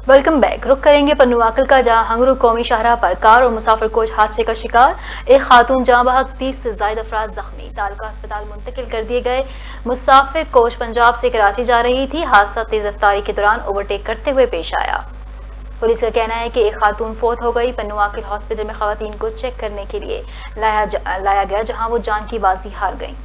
Welcome back. रुक करेंगे पन्नुवाकल का, जहां हंगरू कौमी शाहराह पर कार और मुसाफिर कोच हादसे का शिकार। एक खातून जाँ बहक, 30 से ज्यादा अफराद जख्मी, तालुका अस्पताल मुंतकिल कर दिए गए। मुसाफिर कोच पंजाब से कराची जा रही थी। हादसा तेज रफ्तारी के दौरान ओवरटेक करते हुए पेश आया। पुलिस का कहना है कि एक खातून फोत हो गई। पन्नुवाकल हॉस्पिटल में खवातीन को चेक करने के लिए लाया गया, जहां वो जान की बाजी हार गईं।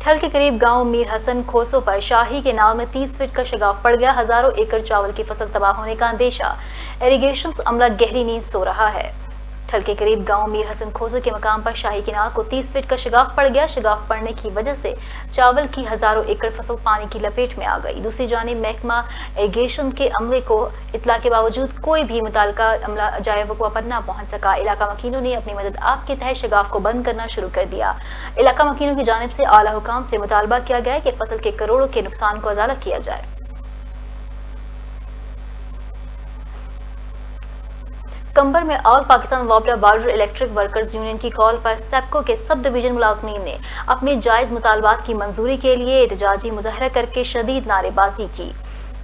ठल के करीब गांव मीर हसन खोसो पर शाही के नाव में 30 फीट का शगाफ पड़ गया। हजारों एकड़ चावल की फसल तबाह होने का अंदेशा। इरिगेशन अमला गहरी नींद सो रहा है। ठल के करीब गांव मीर हसन खोसो के मकाम पर शाही के नाव को 30 फीट का शगाफ पड़ गया। शगाफ पड़ने की वजह से चावल की हजारों एकड़ फसल पानी की लपेट में आ गई। दूसरी जानिब महकमा इरिगेशन के अमले को इतला के बावजूद कोई भी मुताल्लिका अमला जाए वक़्वा पर न पहुंच सका। इलाका मकीनों ने अपनी मदद आप के तहत शगाफ को बंद करना शुरू कर दिया। इलाका मकीनों की जानिब से आला हुकाम से मुतालबा किया गया कि फसल के करोड़ों के नुकसान को अजाला किया जाए। कंबर में ऑल पाकिस्तान वापडा बॉर्डर इलेक्ट्रिक वर्कर्स यूनियन की कॉल पर सेप्को के सब डिवीजन मुलाजमीन ने अपने जायज मुतालबात की मंजूरी के लिए एहतजाजी मुजाहरा करके शदीद नारेबाजी की।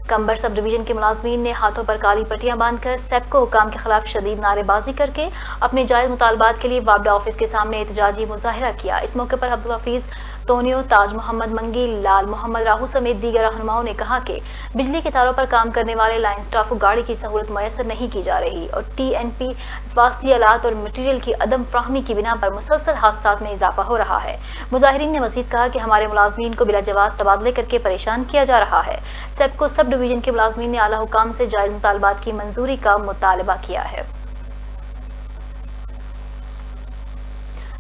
कंबर सब डिवीजन के मुलाजमीन ने हाथों पर काली पट्टियां बांधकर सेप्को हुकाम के खिलाफ शदीद नारेबाजी करके अपने जायज मुतालबात के लिए वापडा ऑफिस के सामने एहतजाजी मुजाहरा किया। इस मौके पर अब्दुल हफीज तोनियो, ताज मोहम्मद मंगी, लाल मोहम्मद राहू समेत दीगर रहनुमाओं ने कहा कि बिजली के तारों पर काम करने वाले लाइन स्टाफ को गाड़ी की सहूलत मैसर नहीं की जा रही और TNP हिफाजती आलात और मटीरियल की अदम फ्राहमी की बिना पर मुसलसल हादसात में इजाफा हो रहा है। मुजाहिरीन ने मजीद कहा कि हमारे मुलाजमीन को बिला जवाज तबादले करके परेशान किया जा रहा है। सेप्को सब डिवीजन के मुलाजमीन ने आला हुकाम से जायज मुतालबात की मंजूरी का मुतालबा किया है।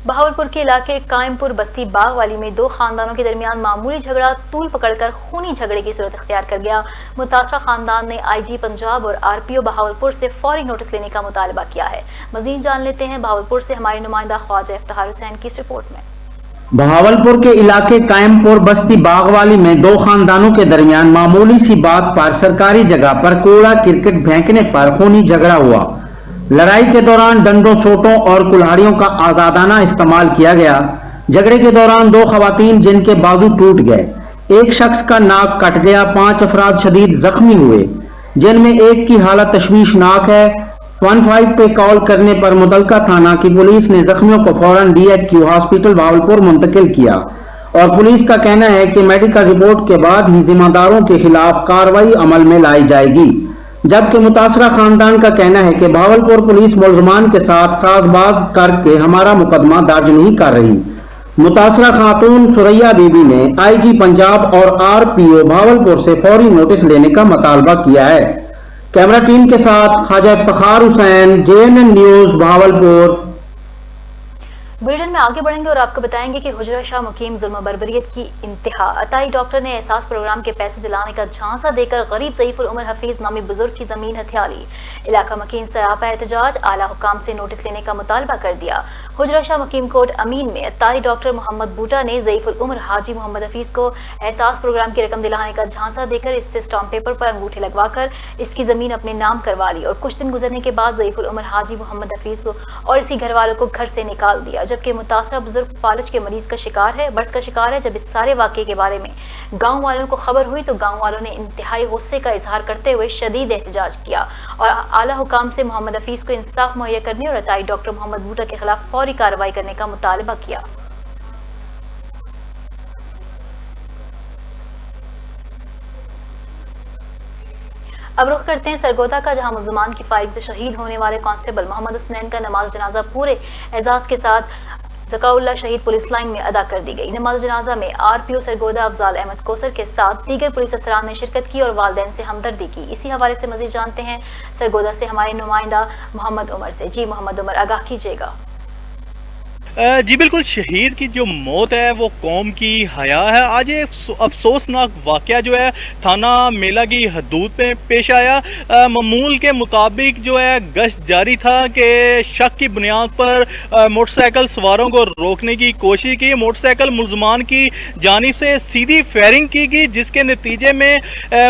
बहावलपुर के इलाके कायमपुर बस्ती बागवाली में दो खानदानों के दरमियान मामूली झगड़ा तूल पकड़कर खूनी झगड़े की सूरत अख्तियार कर गया। मुतासरा खानदान ने IG पंजाब और RPO बहावलपुर से फौरी नोटिस लेने का मुतालबा किया है। मजीद जान लेते हैं बहावलपुर से हमारे नुमाइंदा ख्वाजा इफ्तिखार हुसैन की इस रिपोर्ट में। बहावलपुर के इलाके कायमपुर बस्ती बागवाली में दो खानदानों के दरमियान मामूली सी बात पर सरकारी जगह पर कूड़ा क्रिकेट फेंकने पर खूनी झगड़ा हुआ। लड़ाई के दौरान डंडों, सोटों और कुल्हाड़ियों का आजादाना इस्तेमाल किया गया। झगड़े के दौरान दो खवातीन जिनके बाजू टूट गए, एक शख्स का नाक कट गया, 5 अफराद शदीद जख्मी हुए, जिनमें एक की हालत तशवीशनाक है। 15 पे कॉल करने पर मुतलका थाना की पुलिस ने जख्मियों को फौरन DHQ हॉस्पिटल बहावलपुर मुंतकिल किया और पुलिस का कहना है कि मेडिकल रिपोर्ट के बाद ही जिम्मेदारों के खिलाफ कार्रवाई अमल में लाई जाएगी। जबकि मुतासरा खानदान का कहना है कि बहावलपुर पुलिस मुलजमान के साथ साजबाज करके हमारा मुकदमा दर्ज नहीं कर रही। मुतासरा खातून सुरैया बीबी ने IG पंजाब और RPO बहावलपुर से फौरी नोटिस लेने का मुतालबा किया है। कैमरा टीम के साथ Khawaja Iftikhar Hussain, JNN news Bahawalpur. Bulletin में आगे बढ़ेंगे और आपको बताएंगे कि हुजरा शाह मुकीम जुल्म बर्बरियत की इंतहा। अताई डॉक्टर ने एहसास प्रोग्राम के पैसे दिलाने का झांसा देकर गरीब ज़ईफुल उमर हफीज नामी बुजुर्ग की जमीन हथिया ली। इलाका मकीन सरापा एहतजाज, आला हुकाम से नोटिस लेने का मुतालबा कर दिया। हुजरा शाह मुकीम कोट अमीन में अताई डॉक्टर मोहम्मद बूटा ने ज़ईफुल उमर हाजी मोहम्मद हफीज को एहसास प्रोग्राम की रकम दिलाने का झांसा देकर इससे स्टाम्प पेपर पर अंगूठे लगवाकर इसकी जमीन अपने नाम करवा ली और कुछ दिन गुजरने के बाद ज़ईफुल उमर हाजी मोहम्मद हफीज और इसी घर वालों को घर से निकाल दिया। जबकि मुतासरा बुजुर्ग फालज के मरीज का शिकार है, बर्स का शिकार है। जब इस सारे वाकये के बारे में गांव वालों को खबर हुई तो गांव वालों ने इंतहाई गुस्से का इजहार करते हुए शदीद एहतजाज किया और आला हुकाम से मोहम्मद हफीज को इंसाफ मुहैया करने और अताई डॉक्टर मोहम्मद बूटा के खिलाफ फौरी कार्रवाई करने का मुतालबा किया। अब रुख करते हैं सरगोदा का, जहां मुल्जमान की फायरिंग से शहीद होने वाले कांस्टेबल मोहम्मद हुसनैन का नमाज जनाजा पूरे एजाज के साथ ज़काउल्लाह शहीद पुलिस लाइन में अदा कर दी गई। नमाज जनाजा में RPO सरगोदा अफजाल अहमद कोसर के साथ दीगर पुलिस अफसरान ने शिरकत की और वालिदैन से हमदर्दी की। इसी हवाले से मजीद जानते हैं सरगोदा से हमारे नुमाइंदा मोहम्मद उमर से। जी मोहम्मद उमर, आगाह कीजिएगा। जी बिल्कुल, शहीद की जो मौत है वो कौम की हया है। आज ये अफसोसनाक वाक़या जो है थाना मेला की हदूद पे पेश आया। मामूल के मुताबिक जो है गश्त जारी था कि शक की बुनियाद पर मोटरसाइकिल सवारों को रोकने की कोशिश की। मोटरसाइकिल मुलजमान की जानिब से सीधी फायरिंग की गई, जिसके नतीजे में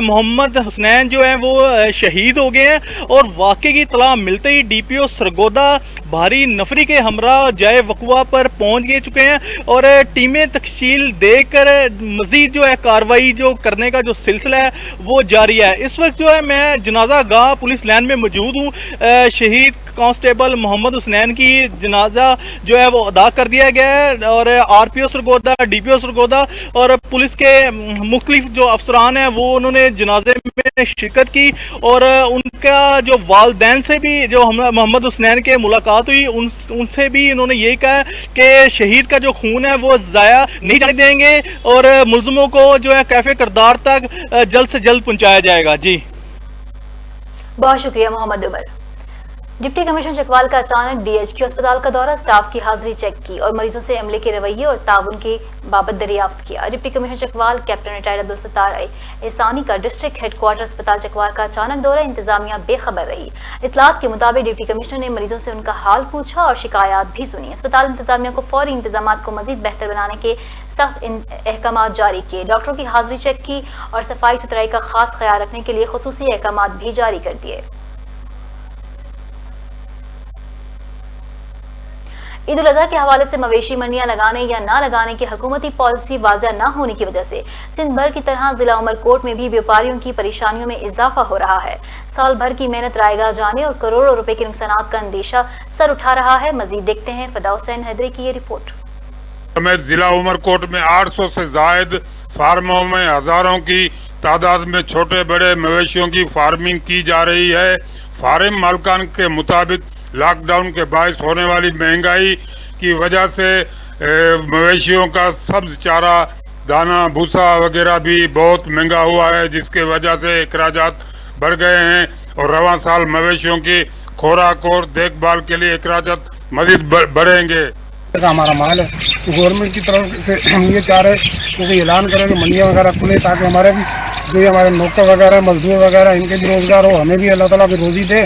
मोहम्मद हुसनैन जो है वो शहीद हो गए हैं और वाक़े की इत्तला मिलते ही DPO सरगोदा भारी नफरी के हमरा जाए वकवा पर पहुंच गए चुके हैं और टीमें तकशील देकर मजीद जो है कार्रवाई जो करने का जो सिलसिला है वो जारी है। इस वक्त जो है मैं जनाजा गाह पुलिस लाइन में मौजूद हूँ। शहीद कांस्टेबल मोहम्मद हुसनैन की जनाजा जो है वो अदा कर दिया गया है और RPO सरगोदा, DPO सरगोदा और पुलिस के मुख्तलिफ जो अफसरान हैं वो उन्होंने जनाजे में शिरकत की और उनका जो वालदैन से भी जो मोहम्मद हुसनैन के मुलाकात हुई उनसे भी उन्होंने यही कहा कि शहीद का जो खून है वो ज़ाया नहीं जाने देंगे और मुल्ज़िमों को जो है कैफे करदार तक जल्द से जल्द पहुंचाया जाएगा। जी बहुत शुक्रिया मोहम्मद उमर। डिप्टी कमिश्नर चकवाल का अचानक DHQ अस्पताल का दौरा, स्टाफ की हाजिरी चेक की और मरीजों से अमले के रवैये और ताउन के बाबत दरियाफ्त किया। Deputy commissioner Chakwal captain retired Abdul Sattar Ehsani का डिस्ट्रिक्ट हेडक्वार्टर अस्पताल चकवाल का अचानक दौरा, इंतजामिया बेखबर रही। इतलात के मुताबिक डिप्टी कमिश्नर ने मरीजों से उनका हाल पूछा और शिकायत भी सुनी। अस्पताल इंतजामिया को फौरी इंतजाम को मजीद बेहतर बनाने के सख्त अहकाम जारी किए। डॉक्टरों की हाजिरी चेक की और सफाई सुथराई का खास ख्याल रखने के लिए खुसूसी अहकाम भी जारी कर दिए। ईद उल अजहा के हवाले से मवेशी मंडियां लगाने या ना लगाने की हुकूमती पॉलिसी वाज़ह न होने की वजह से सिंध भर की तरह जिला उमरकोट में भी व्यापारियों की परेशानियों में इजाफा हो रहा है। साल भर की मेहनत रायगा जाने और करोड़ों रुपए के नुकसान का अंदेशा सर उठा रहा है। मजीद देखते हैं फदा हुसैन हैदरी की ये रिपोर्ट। जिला उमरकोट में 800 से जायद फार्मों में हजारों की तादाद में छोटे बड़े मवेशियों की फार्मिंग की जा रही है। फार्म मालकान के मुताबिक लॉकडाउन के बायस होने वाली महंगाई की वजह से मवेशियों का सब्ज चारा, दाना, भूसा वगैरह भी बहुत महंगा हुआ है, जिसके वजह से अखराजात बढ़ गए हैं और रवां साल मवेशियों की खुराक और देखभाल के लिए अखराजात मजीद बढ़ेंगे। हमारा माल है तो गवर्नमेंट की तरफ से हम ये चाह रहे हैं क्योंकि ऐलान करें कि मंडियाँ वगैरह खुले ताकि हमारे भी जो हमारे नौकर वगैरह मजदूर वगैरह इनके भी रोजगार हो, हमें भी अल्लाह ताला की रोजी दे।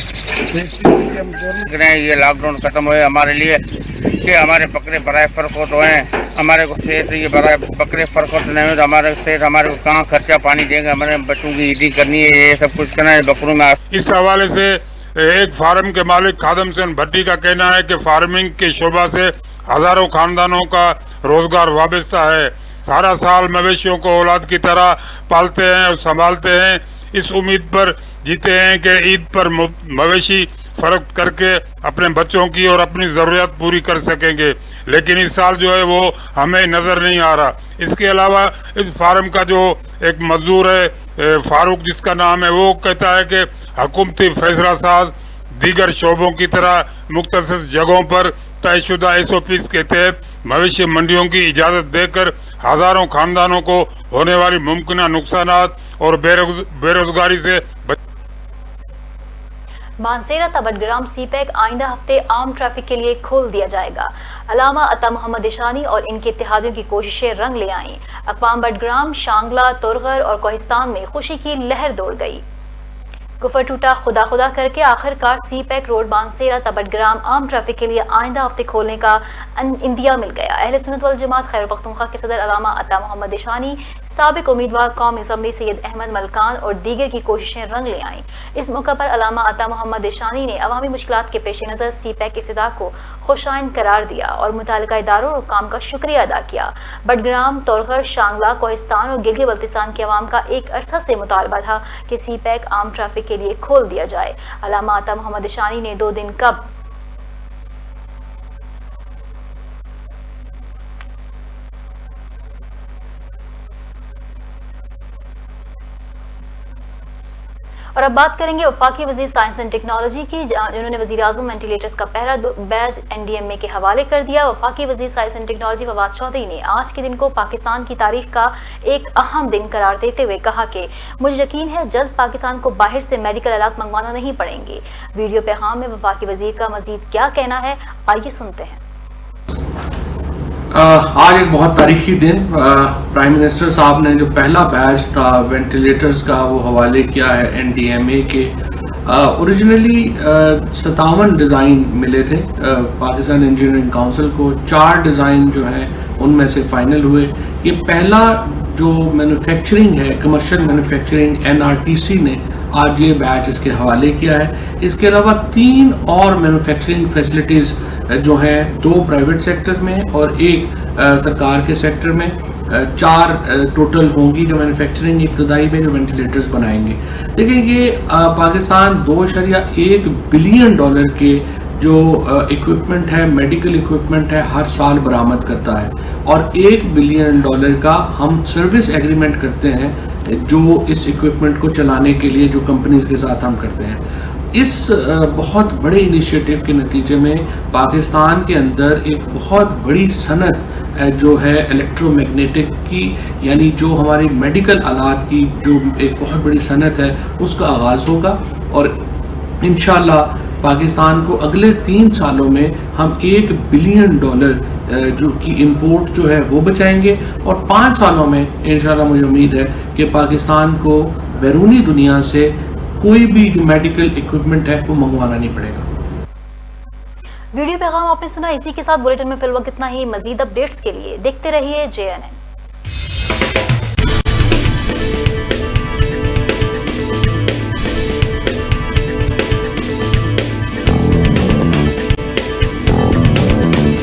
ये लॉकडाउन खत्म हुए हमारे लिए कि हमारे बकरे बराए फर्क हो तो हैं, हमारे को सेहत ये बराए बकरे फर्क हो तो नहीं हो तो हमारे सेहत हमारे को कहाँ खर्चा पानी देंगे, हमारे बच्चों की ईदी करनी है, ये सब कुछ करना है बकरों में। इस हवाले से एक फार्म के मालिक खादम हुसैन भट्टी का कहना है कि फार्मिंग के शोबा से हजारों खानदानों का रोजगार वाबस्ता है। सारा साल मवेशियों को औलाद की तरह पालते हैं और संभालते हैं, इस उम्मीद पर जीते हैं कि ईद पर मवेशी फर्क करके अपने बच्चों की और अपनी जरूरत पूरी कर सकेंगे, लेकिन इस साल जो है वो हमें नजर नहीं आ रहा। इसके अलावा इस फार्म का जो एक मजदूर है फारूक जिसका नाम है, वो कहता है कि हुकूमती फैसला साज दीगर शोबों की तरह मुख्तलिफ जगहों पर तयशुदा SOPs के तहत मवेशी मंडियों की इजाजत देकर हजारों खानदानों को होने वाली मुमकिन नुकसान और बेरोजगारी से मानसेरा तबटग्राम सीपैक आइंदा हफ्ते आम ट्रैफिक के लिए खोल दिया जाएगा। अलामा अता मोहम्मद इशानी और इनके इत्तेहादियों की कोशिशें रंग ले आईं। अक़वाम बटग्राम, शांगला, तुरगर और कोहिस्तान में खुशी की लहर दौड़ गई। कुफर टूटा खुदा खुदा करके आखिरकार सीपैक रोड मानसेरा तबटग्राम आम ट्रैफिक के लिए आइंदा हफ्ते खोलने का इंदिया मिल गया। अहले सुन्नत वल जमात खैबर पख्तूनख्वा के सदर अलामा अता मोहम्मद इशानी, साबिक उम्मीदवार कौमी असम्बली सैयद अहमद मलकान और दीगर की कोशिशें रंग ले आईं। इस मौका पर अलामा अता मोहम्मद इशानी ने अवामी मुश्किलात के पेश नज़र सीपैक इफ्तिताह को खुशाइन करार दिया और मुतालिका इदारों और काम का शुक्रिया अदा किया। बटग्राम, तोरगर, शांगला, कोहिस्तान और गिलगित बल्तिस्तान के अवाम का एक अरसा से मुतालबा था कि सीपैक आम ट्रैफिक के लिए खोल दिया जाए। अलामा अता मोहम्मद इशानी ने 2 दिन कब और अब बात करेंगे वफाकी वज़ीर साइंस एंड टेक्नोलॉजी की, जिन्होंने वज़ीर आज़म वेंटिलेटर्स का पहला बैच NDMA के हवाले कर दिया। वफाकी वज़ीर science and technology Fawad Chaudhry ने आज के दिन को पाकिस्तान की तारीख का एक अहम दिन करार देते हुए कहा कि मुझे यकीन है जल्द पाकिस्तान को बाहर से मेडिकल आलात मंगवाना नहीं पड़ेंगे। वीडियो पैगाम में वफाकी वज़ीर का मज़ीद क्या कहना है, आइए सुनते हैं। आज एक बहुत तारीखी दिन, प्राइम मिनिस्टर साहब ने जो पहला बैच था वेंटिलेटर्स का वो हवाले किया है NDMA के। ओरिजिनली 57 डिज़ाइन मिले थे पाकिस्तान इंजीनियरिंग काउंसिल को, 4 डिज़ाइन जो हैं उनमें से फाइनल हुए। ये पहला जो मैन्युफैक्चरिंग है, कमर्शियल मैन्युफैक्चरिंग NRTC ने आज ये बैच इसके हवाले किया है। इसके अलावा 3 और मैन्युफैक्चरिंग फैसिलिटीज़ जो हैं, 2 प्राइवेट सेक्टर में और 1 सरकार के सेक्टर में, 4 टोटल होंगी जो मैन्युफैक्चरिंग इब्तदाई में जो वेंटिलेटर्स बनाएंगे। देखिए ये पाकिस्तान $2.1 बिलियन के जो इक्विपमेंट है, मेडिकल इक्विपमेंट है, हर साल बरामद करता है और $1 बिलियन का हम सर्विस एग्रीमेंट करते हैं जो इस इक्विपमेंट को चलाने के लिए जो कंपनीज के साथ हम करते हैं। इस बहुत बड़े इनिशिएटिव के नतीजे में पाकिस्तान के अंदर एक बहुत बड़ी सनत जो है इलेक्ट्रोमैग्नेटिक की, यानी जो हमारी मेडिकल आलात की जो एक बहुत बड़ी सनत है उसका आगाज़ होगा और इंशाल्लाह पाकिस्तान को अगले 3 सालों में हम $1 बिलियन जो की इंपोर्ट जो है वो बचाएंगे और 5 सालों में इंशाल्लाह मुझे उम्मीद है कि पाकिस्तान को बैरूनी दुनिया से कोई भी जो मेडिकल इक्विपमेंट है वो मंगवाना नहीं पड़ेगा। वीडियो पैगाम आपने सुना। इसी के साथ बुलेटिन में फिलहाल इतना ही। मजीद अपडेट्स के लिए देखते रहिए JNN।